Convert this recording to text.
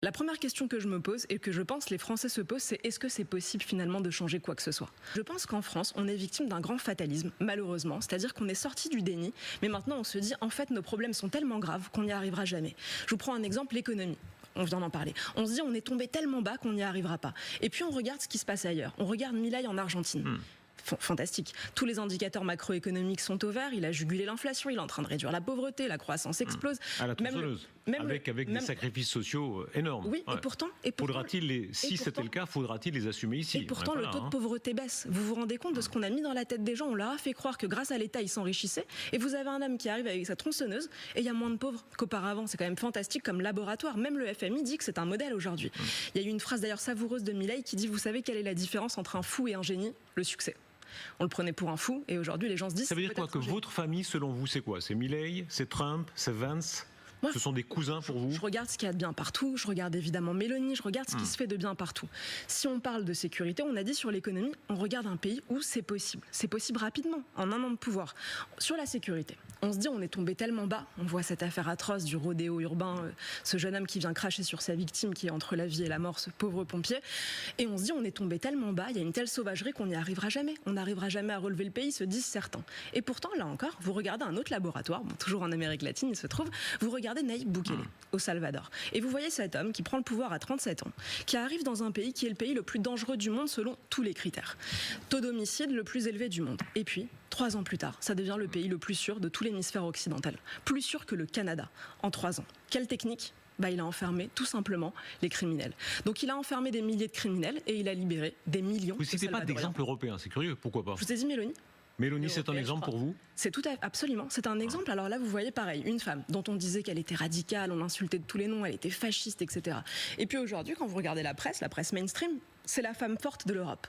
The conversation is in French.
La première question que je me pose et que je pense les Français se posent, c'est est-ce que c'est possible finalement de changer quoi que ce soit ? Je pense qu'en France, on est victime d'un grand fatalisme, malheureusement, c'est-à-dire qu'on est sorti du déni, mais maintenant on se dit en fait nos problèmes sont tellement graves qu'on n'y arrivera jamais. Je vous prends un exemple, l'économie. On vient d'en parler. On se dit on est tombé tellement bas qu'on n'y arrivera pas. Et puis on regarde ce qui se passe ailleurs. On regarde Milei en Argentine. Fantastique. Tous les indicateurs macroéconomiques sont au vert, il a jugulé l'inflation, il est en train de réduire la pauvreté, la croissance explose. À la tronçonneuse, avec des sacrifices sociaux énormes. Oui, ouais. Si c'était le cas, faudra-t-il les assumer ici ? Et pourtant, le taux de pauvreté baisse. Vous vous rendez compte de ce qu'on a mis dans la tête des gens ? On leur a fait croire que grâce à l'État, ils s'enrichissaient. Et vous avez un homme qui arrive avec sa tronçonneuse et il y a moins de pauvres qu'auparavant. C'est quand même fantastique comme laboratoire. Même le FMI dit que c'est un modèle aujourd'hui. Il y a eu une phrase d'ailleurs savoureuse de Milei qui dit « Vous savez quelle est la différence entre un fou et un génie ? Le succès ». On le prenait pour un fou et aujourd'hui les gens se disent... Ça veut dire quoi que votre famille, selon vous, c'est quoi ? C'est Milei, c'est Trump, c'est Vance ? Ce sont des cousins pour vous ? Je regarde ce qu'il y a de bien partout, je regarde évidemment Mélanie, je regarde ce qui se fait de bien partout. Si on parle de sécurité, on a dit sur l'économie, on regarde un pays où c'est possible. C'est possible rapidement, en un an de pouvoir. Sur la sécurité, on se dit on est tombé tellement bas, on voit cette affaire atroce du rodéo urbain, ce jeune homme qui vient cracher sur sa victime qui est entre la vie et la mort, ce pauvre pompier, et on se dit on est tombé tellement bas, il y a une telle sauvagerie qu'on n'y arrivera jamais. On n'arrivera jamais à relever le pays, se disent certains. Et pourtant, là encore, vous regardez un autre laboratoire, toujours en Amérique latine il se trouve, vous regardez Nayib Bukele au Salvador. Et vous voyez cet homme qui prend le pouvoir à 37 ans, qui arrive dans un pays qui est le pays le plus dangereux du monde selon tous les critères. Taux d'homicide le plus élevé du monde. Et puis, 3 ans plus tard, ça devient le pays le plus sûr de tout l'hémisphère occidental. Plus sûr que le Canada en 3 ans. Quelle technique ? Il a enfermé tout simplement les criminels. Donc il a enfermé des milliers de criminels et il a libéré des millions de Salvadoriens. Vous ne citez pas d'exemple européen, c'est curieux, pourquoi pas ? Je vous ai dit Mélanie ? Mélanie, c'est un exemple pour vous ? C'est absolument, c'est un exemple. Alors là, vous voyez pareil, une femme dont on disait qu'elle était radicale, on l'insultait de tous les noms, elle était fasciste, etc. Et puis aujourd'hui, quand vous regardez la presse mainstream, c'est la femme forte de l'Europe.